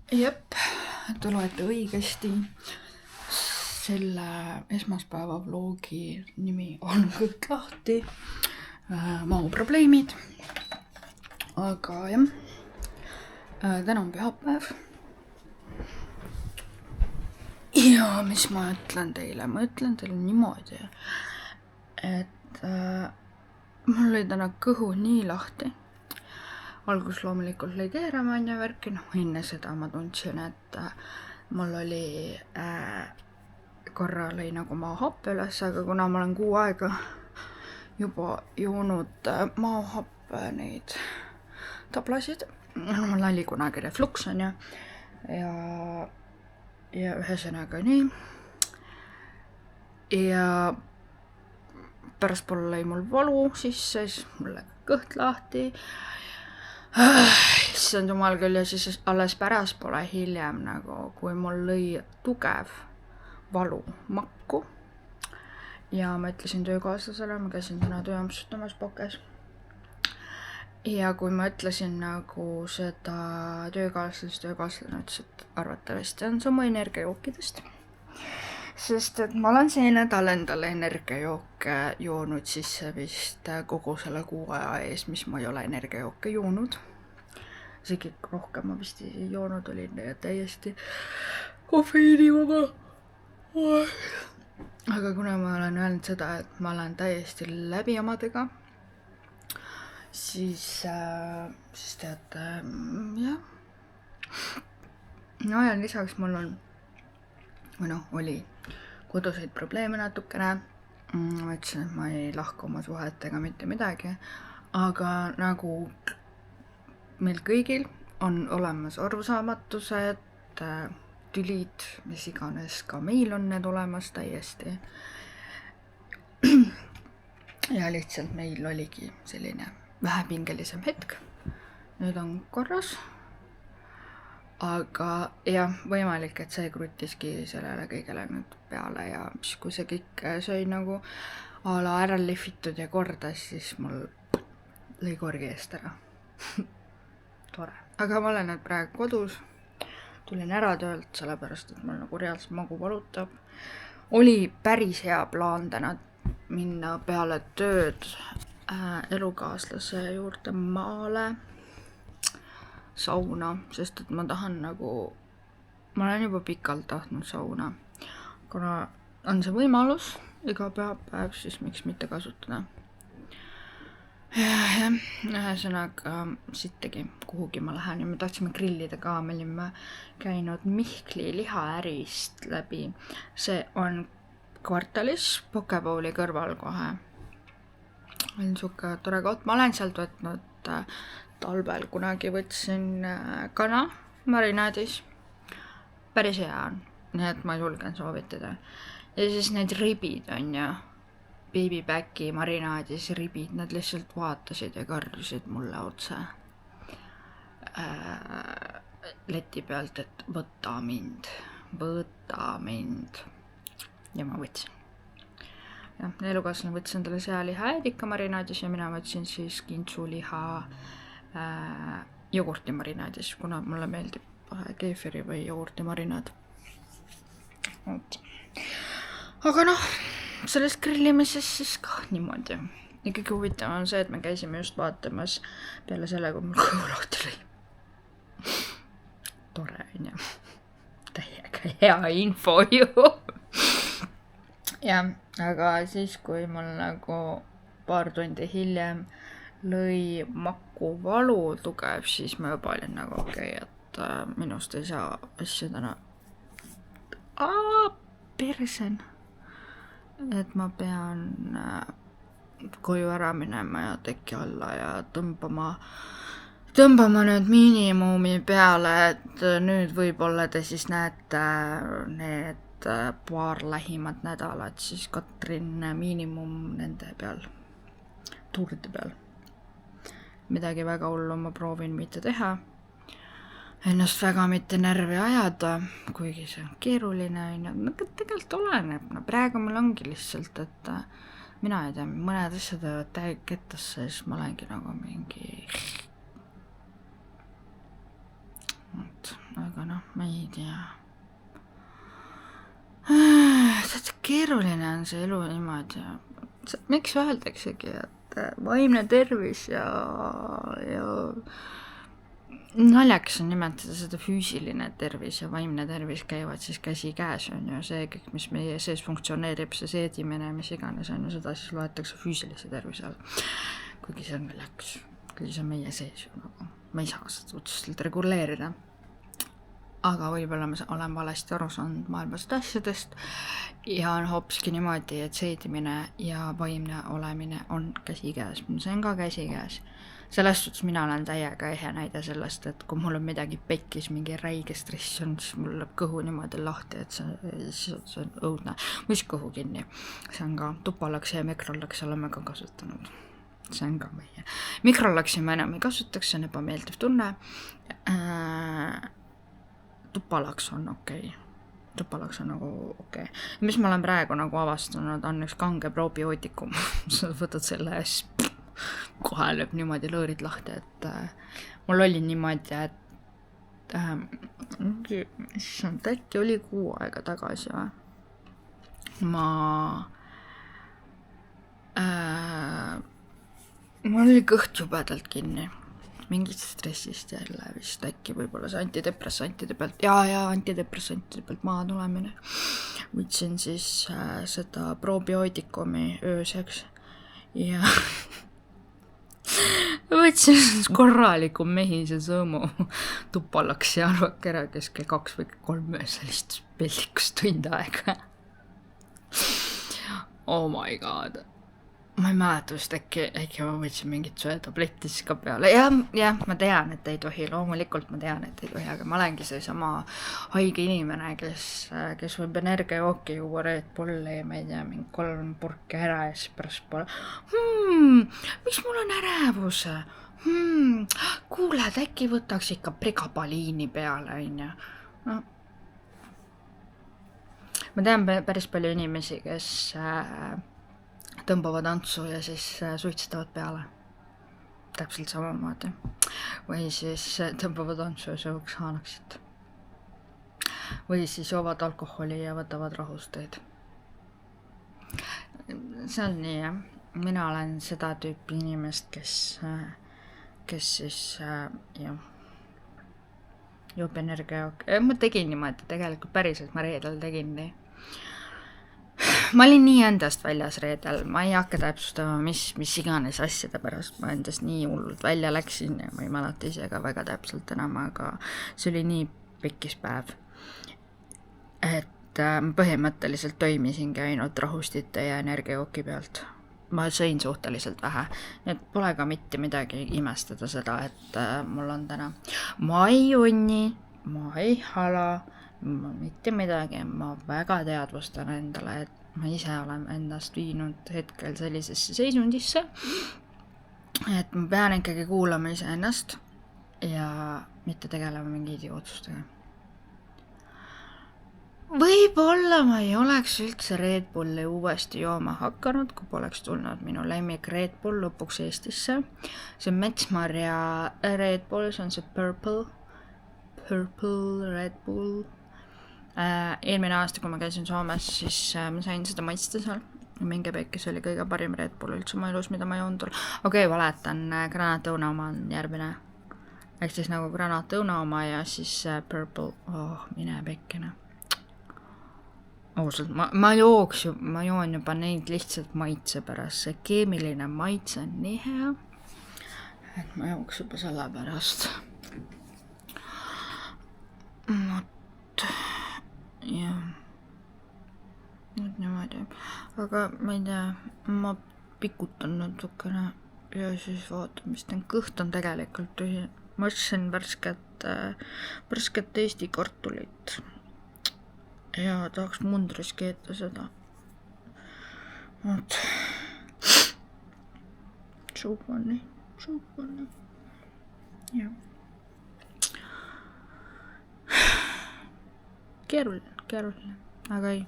Jep, te loete õigesti. Selle esmaspäeva vlogi nimi on Kõik lahti. Mahuprobleemid. Aga jah, täna on pühapäev. Ja mis ma ütlen teile? Ma ütlen teile niimoodi, et mul oli täna kõhu nii lahti. Algus loomulikult lõi keerama ja värki, enne seda ma tundsin, et mul oli korra lõi nagu maohappe üles, aga kuna ma olen 6 aega juba joonud maohappe neid tablasid, mul oli kunagi refluks on ja ühesõnaga nii. Ja pärast poole lõi mul valu sisse, siis mul läks kõht lahti. Issand jumal küll, ja siis alles pärast pole hiljem nagu, kui mul lõi tugev valu makku ja ma ütlesin töökaaslasele, ma käisin täna tööampsutamas Pokes ja kui ma ütlesin nagu seda töökaaslane ütles, et arvatavasti on see oma energiajookidest, sest et ma olen see nädal endale energiajooke joonud sisse vist kogu selle 6 aja ees, mis ma ei ole energiajooke joonud. Isegi rohkem ma vist ei joonud olin ja täiesti kofeiinivaba. Aga kuna ma olen öelnud seda, et ma olen täiesti läbi omadega, siis teate, jah. No ja lisaks mul on, oli koduseid probleeme natukene. Ma ütlesin, et ma ei lahku oma suhetega mitte midagi, aga nagu meil kõigil on olemas arusaamatused, tülid, mis iganes, ka meil on need olemas täiesti. Ja lihtsalt meil oligi selline vähepingelisem hetk. Nüüd on korras. Aga jah, võimalik, et see krutiski sellele kõigele nüüd peale ja kui see kõik sai nagu a la ära lihvitud ja kordas, siis mul lõi korgi eest ära. Tore. Aga ma olen nüüd praegu kodus. Tulin ära töölt, sellepärast, et mul nagu reaalselt magu valutab. Oli päris hea plaan täna minna peale tööd elukaaslase juurde maale sauna, sest et ma tahan nagu, ma olen juba pikalt tahtnud sauna. Kuna on see võimalus iga pühapäev, siis miks mitte kasutada. Ja ühesõnaga sittegi kuhugi ma lähen ja me tahtsime grillida ka, me olime käinud Mihkli lihaärist läbi. See on kvartalis Pokebowli kõrval kohe. On suke tore koht, ma olen sealt võtnud talvel kunagi võtsin kana marinaadis. Päris hea on, nii et ma julgen soovitada. Ja siis need ribid on ja Babypäki marinaadis ribid, nad lihtsalt vaatasid ja karjusid mulle otse leti pealt, et võta mind. Ja ma võtsin. Ja elukaaslane võtsin talle sealiha äädika marinaadis ja mina võtsin siis kintsuliha jogurti marinaadis, kuna mulle meeldib keefiri või jogurti marinaad. Aga sellest grillimises siis ka niimoodi. Ja kõige huvitav on see, et me käisime just vaatamas peale selle, kui mul kõhu lahti lõi. Tore on ja täiega hea info ju. Ja, aga siis, kui mul nagu paar tundi hiljem lõi makku valu tugev, siis ma juba olin nagu okei, et minust ei saa asju täna. Persen. Et ma pean koju ära minema ja teki alla ja tõmbama nüüd miinimumi peale, et nüüd võib-olla te siis näete need paar lähimat nädalat siis Katrin miinimum nende peal, tuuride peal. Midagi väga hullu ma proovin mitte teha, ennast väga mitte närvi ajada, kuigi see on keeruline, tegelikult oleneb. Praegu mul ongi lihtsalt, et mina ei tea, mõned asjad võivad täiega kettasse, siis ma olengi nagu mingi aga ma ei tea. Keeruline on see elu niimoodi. Miks öeldaksegi, et vaimne tervis ja naljakas on nimetada seda füüsiline tervis ja vaimne tervis käivad siis käsi käes, on ju see kõik, mis meie sees funktsioneerib, see seedimine, mis iganes on ju, seda siis loetakse füüsilise tervise all. Kuigi see on naljakas, kuigi see on meie sees ju nagu, ma ei saa seda otseselt reguleerida. Aga võib-olla ma olen valesti aru saanud maailmast asjadest ja on hoopiski niimoodi, et seedimine ja vaimne olemine on käsikäes. See on ka käsikäes. Selles suhtes mina olen täiega ehe näide sellest, et kui mul on midagi pekkis, mingi räige stress on, siis mul läheb kõhu niimoodi lahti, et see on õudne. Mis kõhu kinni. See on ka tupalakse ja mikrolakse oleme ka kasutanud. See on ka meie. Mikrolakse ma enam ei kasutaks, see on ebameeldiv tunne. Tupalaks on okei. Tupalaks on nagu okei. Mis ma olen praegu nagu avastanud, on üks kange probiootikum. Sa võtad selle ja siis kohe lööb niimoodi lõõrid lahti, et mul oli niimoodi, et äkki oli 6 aega tagasi või? Mul oli kõht jubedalt kinni. Mingist stressist jälle vist äkki võib-olla see antidepressantide pealt antidepressantide pealt maha tulemine. Võtsin siis seda probiootikumi ööseks ja võtsin korraliku mehise sõõmu tupalaks ja arvake ära keskel 2 või 3 sellist pellikust tund aega. Oh my god. Ma ei mäleta vist äkki ma võtsin mingit söetabletti siis ka peale. Jah, ma tean, et ei tohi, loomulikult ma tean, et ei tohi, aga ma olengi see sama haige inimene, kes võib energiajooki juua Red Bulli, ma ei tea, mingi 3 purki ära ja siis pärast pole. Miks mul on ärevus? Kuuled, äkki võtaks ikka pregabaliini peale, on ju. No. Ma tean päris palju inimesi, kes tõmbavad antsu ja siis suitsetavad peale. Täpselt samamoodi. Või siis tõmbavad antsu ja sööks haanaksit. Või siis joovad alkoholi ja võtavad rahusteid. See on nii, jah. Mina olen seda tüüpi inimest, kes siis joob energiajook. Ma tegin niimoodi, tegelikult päriselt ma reedel tegin nii. Ma olin nii endast väljas reedel, ma ei hakka täpsustama, mis iganes asjade pärast ma endast nii hullult välja läksin ja ma ei mäleta ise ka väga täpselt enam, aga see oli nii pikkis päev, et ma põhimõtteliselt toimisingi ainult rahustite ja energiajooki pealt. Ma sõin suhteliselt vähe, et pole ka mitte midagi imestada seda, et mul on täna. Ma ei unni, ma ei hala, ma mitte midagi, ma väga teadvustan endale, et ma ise olen endast viinud hetkel sellisesse seisundisse, et ma pean ikkagi kuulama ise ennast ja mitte tegelema mingi idiootsustega. Võib-olla ma ei oleks üldse Red Bulli uuesti jooma hakanud, kui poleks tulnud minu lemmik Red Bull lõpuks Eestisse. See on Metsmarja Red Bull, see on see Purple Red Bull. Eelmine aasta, kui ma käisin Soomes, siis ma sain seda maitsta seal. Mingi pekkis oli kõige parim Red Bull üldse ma elus, mida ma joon tol. Okei, valetan, granaatõuna oma on järgmine. Ehk siis nagu granaatõuna oma ja siis Purple. Mine pekkine. Ausalt, ma joon juba neid lihtsalt maitse pärast. See keemiline maitse on nii hea, et ma jooks juba selle pärast. Jah, nüüd niimoodi, aga ma ei tea, ma pikutan natukene ja siis vaatan, mis teen. Kõht on tegelikult tühi. Ma ütlesin värsket Eesti kartulit ja tahaks mundris keeta seda. Suub on nii. Jah. Keeruline, aga ei,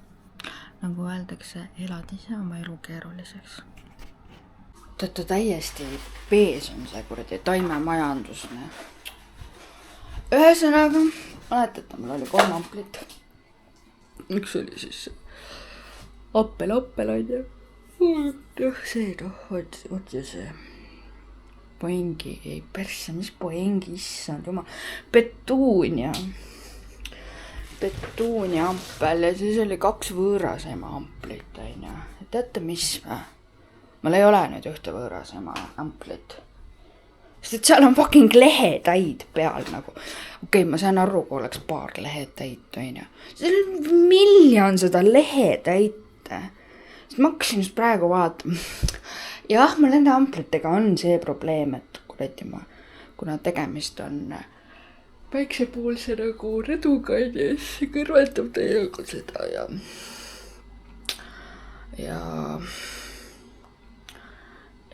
nagu öeldakse, elad ise oma elu keeruliseks. Täiesti pees on see kuradi taimemajandus. ühesõnaga, mäletate, mul oli 3 amplit. Üks oli siis appel on ju. See vot ja see poengi, ei persse, mis poengi, issand jumal, petuunia ampel ja siis oli 2 võõrasema amplit, on ju. Teate mis või? Mul ei ole nüüd ühte võõrasema amplit. Sest et seal on fucking lehetäid peal nagu. Okei, ma saan aru, kui oleks paar lehetäit, on ju. Seal on miljon seda lehetäite. Sest ma hakkasin just praegu vaatama. Jah, mul nende amplitega on see probleem, et kuna tegemist on päiksepoolse nagu rõduga, siis see kõrvetab täiega seda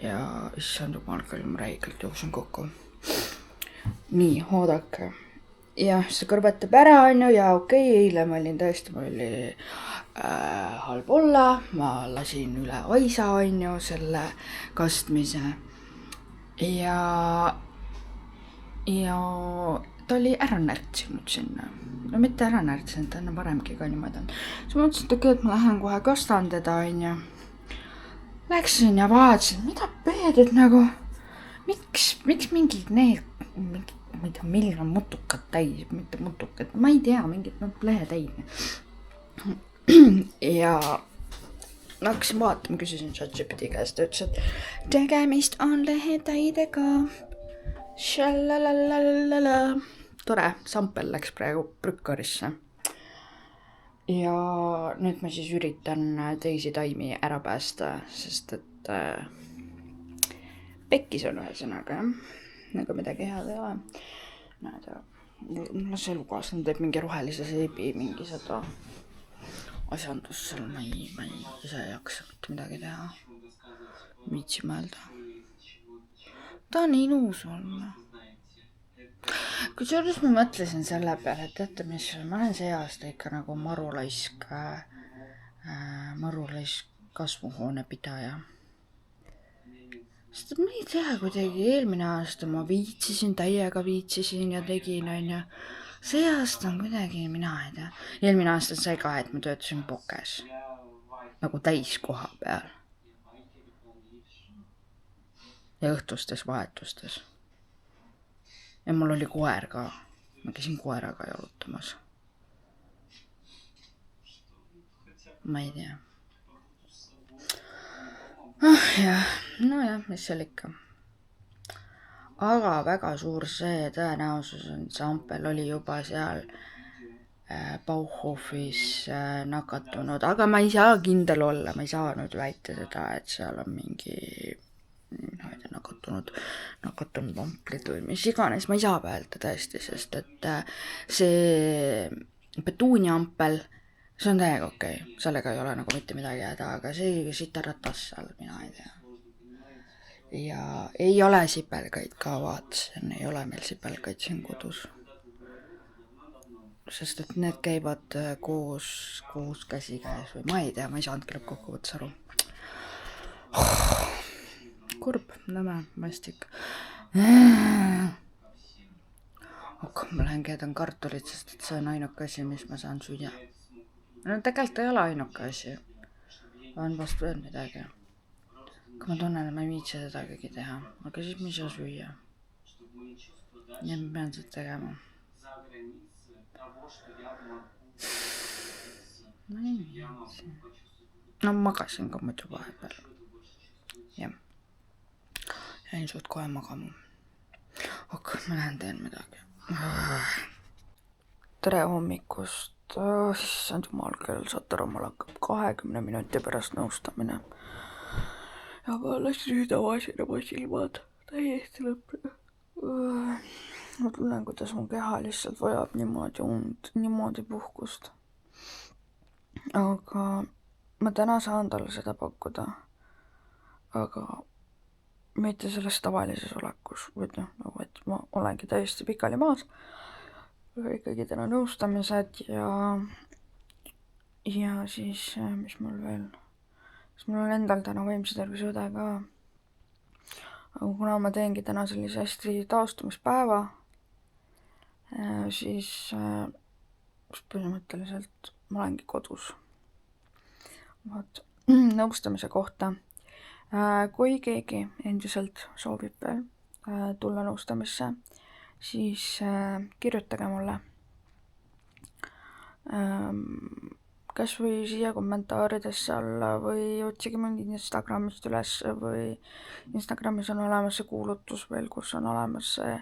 ja issand jumal, küll ma räigelt jooksun kokku. Nii, oodake. Jah, see kõrvetab ära, on ju, ja okei, eile ma olin tõesti, mul oli halb olla, ma lasin üle aisa, on ju, selle kastmise ja ta oli ära närtsinud sinna. No mitte ära närtsinud, ta enne varemgi ka niimoodi on. Siis ma mõtlesin, et okei, et ma lähen kohe kastan teda, on ju. Läksin ja vaatasin, mida peeded nagu, miks mingid need, ma ei tea, miljon mutukad täis, mitte mutukad, ma ei tea, mingid lehetäid. Ja hakkasin vaatama, küsisin ChatGPT käest, ta ütles, et tegemist on lehetäidega. Šalalalala. Tore, sampel läks praegu prükkarisse. Ja nüüd ma siis üritan teisi taimi ära päästa, sest et pekkis on ühesõnaga, nagu midagi head ei ole. Näed, mul see elukaaslane teeb mingi rohelise seebi, mingi seda asjandus seal, ma ei ise jaksa mitte midagi teha. Viitsi mõelda. Ta on ilus olla. Kusjuures ma mõtlesin selle peale, et teate mis, ma olen see aasta ikka nagu marulaisk kasvuhoone pidaja. Sest ma ei tea, kuidagi eelmine aasta ma täiega viitsisin ja tegin, on ju. See aasta on kuidagi, mina ei tea. Eelmine aasta sai ka, et ma töötasin Pokes. Nagu täiskoha peal. Ja õhtustes vahetustes. Ja mul oli koer ka. Ma käisin koeraga jalutamas. Ma ei tea. Nojah, mis seal ikka. Aga väga suur see tõenäosus on, see ampel oli juba seal Bauhofis nakatunud. Aga ma ei saa kindel olla, ma ei saa nüüd väita seda, et seal on mingi nakatunud amplid või mis iganes, ma ei saa öelda tõesti, sest et see petuunia ampel, see on täiega okei, sellega ei ole nagu mitte midagi häda, aga see sitaratas seal, mina ei tea. Ja ei ole sipelgaid ka, vaatasin, ei ole meil sipelgaid siin kodus. Sest et need käivad koos käsikäes või ma ei tea, ma ei saanud küll kokkuvõttes aru. Kurb, nõme, vastik. Ma lähen keedan kartulit, sest et see on ainuke asi, mis ma saan süüa. No tegelikult ei ole ainuke asi. On vast veel midagi. Kui ma tunnen, et ma ei viitsi seda kõigi teha. Aga siis ma ei saa süüa. Ja ma pean seda tegema. Ma ei viitsi. No magasin ka muidu vahepeal. Jah. Jäin suht kohe magama. Aga ma lähen teen midagi. Tere hommikust. Issand jumal, kell saate aru, mul hakkab 20 minuti pärast nõustamine. Aga alles nüüd avasin oma silmad. Täiesti lõpp. Ma tunnen, kuidas mu keha lihtsalt vajab niimoodi und, niimoodi puhkust. Aga ma täna saan talle seda pakkuda. Aga mitte selles tavalises olekus, nagu et ma olengi täiesti pikali maas, aga ikkagi täna nõustamised ja siis, mis mul veel, siis mul on endal täna vaimse tervise õde ka, aga kuna ma teengi täna sellise hästi taastumispäeva, siis põhimõtteliselt ma olengi kodus. Vaat, nõustamise kohta. Kui keegi endiselt soovib veel tulla nõustamisse, siis kirjutage mulle. Kas või siia kommentaaridesse alla või otsige mind Instagramist üles või Instagramis on olemas see kuulutus veel, kus on olemas see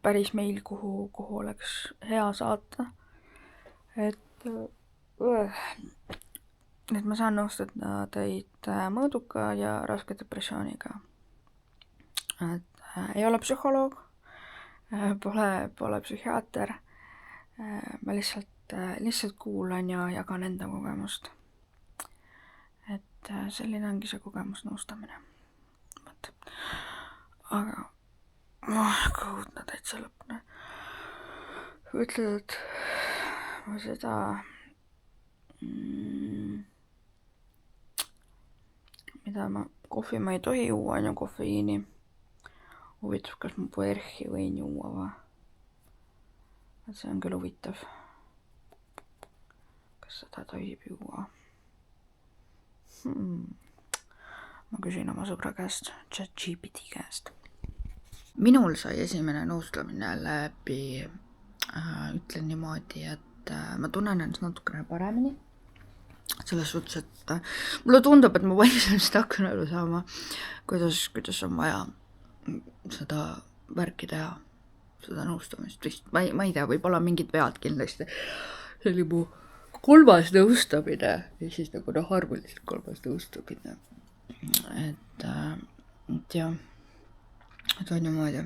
päris meil, kuhu oleks hea saata. Et ma saan nõustada teid mõõduka ja raske depressiooniga. Et ei ole psühholoog, pole psühhiaater, ma lihtsalt kuulan ja jagan enda kogemust. Et selline ongi see kogemusnõustamine. Aga kõudne täitsa lõpne. Kui ütled, et ma seda mida kohvi ma ei tohi juua, on ju kofeiini. Huvitav, kas ma puerhi võin juua või? Et see on küll huvitav. Kas seda tohib juua? Ma küsin oma sõbra käest, ChatGPT käest. Minul sai esimene nõustamine läbi, ütlen niimoodi, et ma tunnen ennast natukene paremini. Selles suhtes, et mulle tundub, et ma vaikselt hakkan aru saama, kuidas on vaja seda värki teha, seda nõustamist vist. Ma ei tea, võib olla mingid vead kindlasti. See oli mu 3. nõustamine ja siis nagu arvuliselt 3. nõustamine. Et jah, et on niimoodi.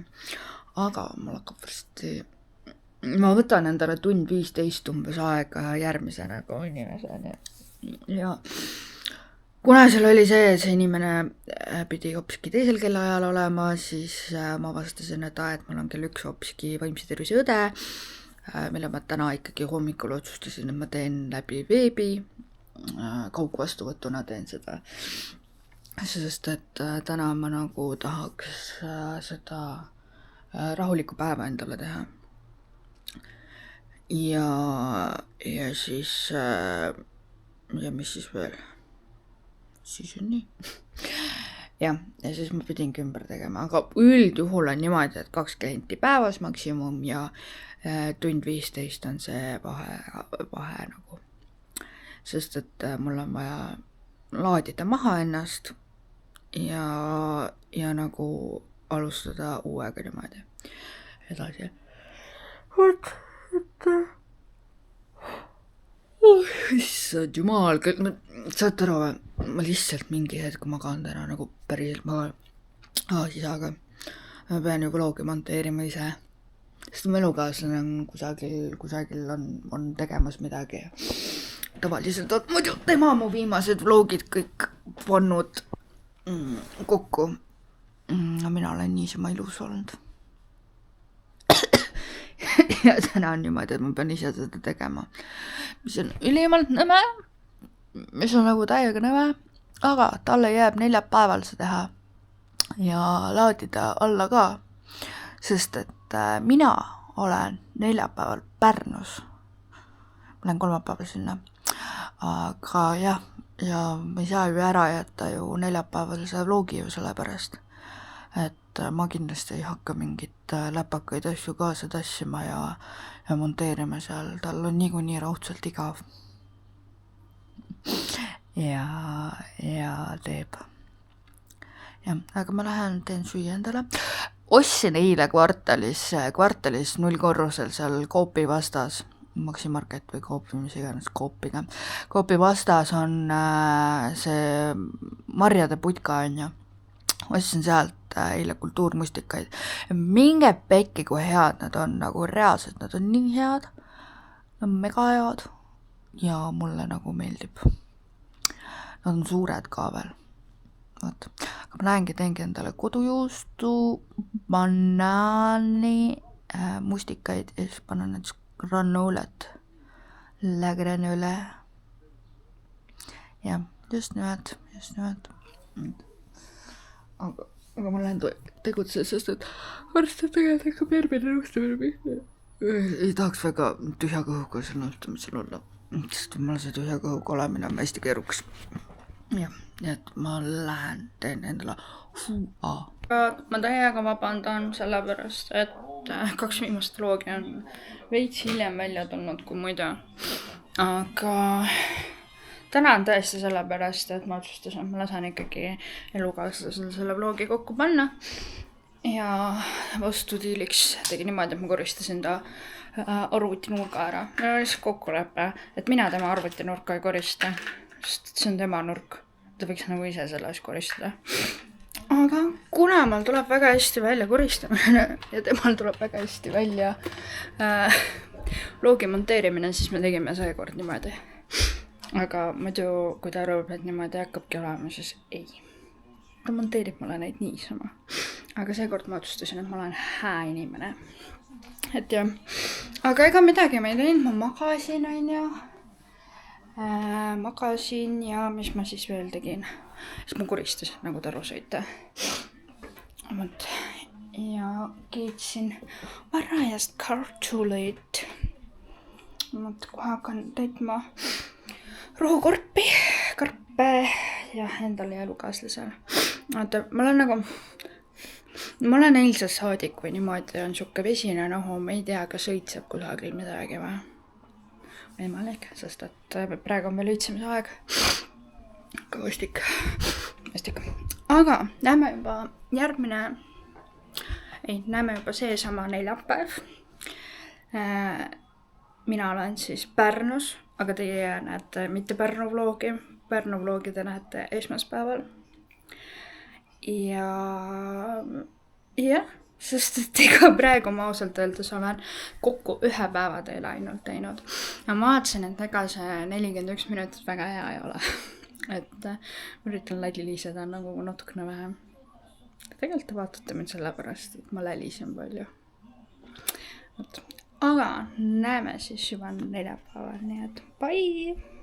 Aga mul hakkab varsti, ma võtan endale 1:15 umbes aega järgmise nagu inimeseni. Ja kuna seal oli see inimene pidi hoopiski teisel kellaajal olema, siis ma avastasin, et mul on kell 1 hoopiski vaimse tervise õde, mille ma täna ikkagi hommikul otsustasin, et ma teen läbi veebi, kaugvastuvõtuna teen seda. Sest et täna ma nagu tahaks seda rahulikku päeva endale teha. Ja siis ja mis siis veel? Siis on nii. ja siis ma pidingi ümber tegema, aga üldjuhul on niimoodi, et 2 klienti päevas maksimum ja 1:15 on see vahe nagu. Sest et mul on vaja laadida maha ennast ja nagu alustada uuega niimoodi edasi. Issand jumal, saad aru, ma lihtsalt mingi hetk magan täna nagu päriselt magan isaga. Ma pean ju vlogi monteerima ise, sest mu elukaaslane on kusagil on tegemas midagi. Tavaliselt on muidu tema mu viimased vlogid kõik pannud kokku. Mina olen niisama ilus olnud. Ja täna on niimoodi, et ma pean ise seda tegema, mis on ülimalt nõme, mis on nagu täiega nõme, aga talle jääb neljapäeval see teha ja laadida alla ka, sest et mina olen neljapäeval Pärnus, ma lähen kolmapäeval sinna, aga jah, ja ma ei saa ju ära jätta ju neljapäeval see vlogi ju sellepärast, et ma kindlasti ei hakka mingit läpakaid asju kaasa tassima ja monteerima seal, tal on niikuinii raudselt igav. Ja teeb. Ja, aga ma lähen teen süüa endale. Ostsin eile kvartalis 0 korrusel seal Coopi vastas, Maximarket või Coopi, mis iganes Coopiga. Coopi vastas on see marjade putka on ju. Ostsin sealt eile kultuurmustikaid. Minge pekki, kui head nad on, nagu reaalselt, nad on nii head, nad on mega head ja mulle nagu meeldib. Nad on suured ka veel. Võt. Aga ma teengi endale kodujuustu, banaani, mustikaid ja siis panen näiteks granoolet. La granole. Ja, just nimelt. Aga aga ma lähen tegutsedes, sest et varsti tegelikult hakkab järgmine nõustamine pihta. Ei tahaks väga tühja kõhuga seal nõustamisel olla, sest mulle see tühja kõhuga olemine on hästi keerukas. Jah, nii et ma lähen teen endale huua. Ma täiega vabandan sellepärast, et 2 viimast vlogi on veits hiljem välja tulnud kui muidu. Aga täna on tõesti sellepärast, et ma otsustasin, et ma lasen ikkagi elukaaslasel selle vlogi kokku panna. Ja vastu diiliks tegi niimoodi, et ma koristasin ta arvutinurga ära. Meil oli lihtsalt kokkulepe, et mina tema arvutinurka ei korista, sest see on tema nurk. Ta võiks nagu ise selles koristada. Aga kuna mul tuleb väga hästi välja koristamine ja temal tuleb väga hästi välja vlogi monteerimine, siis me tegime seekord niimoodi. Aga muidu, kui ta arvab, et niimoodi hakkabki olema, siis ei. Ta monteerib mulle neid niisama. Aga seekord ma otsustasin, et ma olen hää inimene. Et jah. Aga ega midagi ma ei teinud, ma magasin, on ju. Magasin ja mis ma siis veel tegin. Siis ma koristasin, nagu te aru saite. Ja keetsin varajast kartuleid. Kohe hakkan täitma rohukorpi, karpe ja endale ja elukaaslasele. Ma olen eilsest saadik või niimoodi on siuke vesine nohu, ma ei tea, kas õitseb kusagil midagi või. Võimalik, sest et praegu on veel õitsemise aeg. Vastik. Aga näeme juba seesama neljapäev. Mina olen siis Pärnus, aga teie näete mitte Pärnu vlogi. Pärnu vlogi te näete esmaspäeval. Ja, sest et ega praegu ma ausalt öeldes olen kokku 1 päeva teile ainult teinud. Ja ma vaatasin, et ega see 41 minutit väga hea ei ole. Et üritan läliliseda nagu natukene vähem. Tegelikult te vaatate mind sellepärast, et ma lälisen palju. Aga näeme siis juba neljapäeval, nii et bye!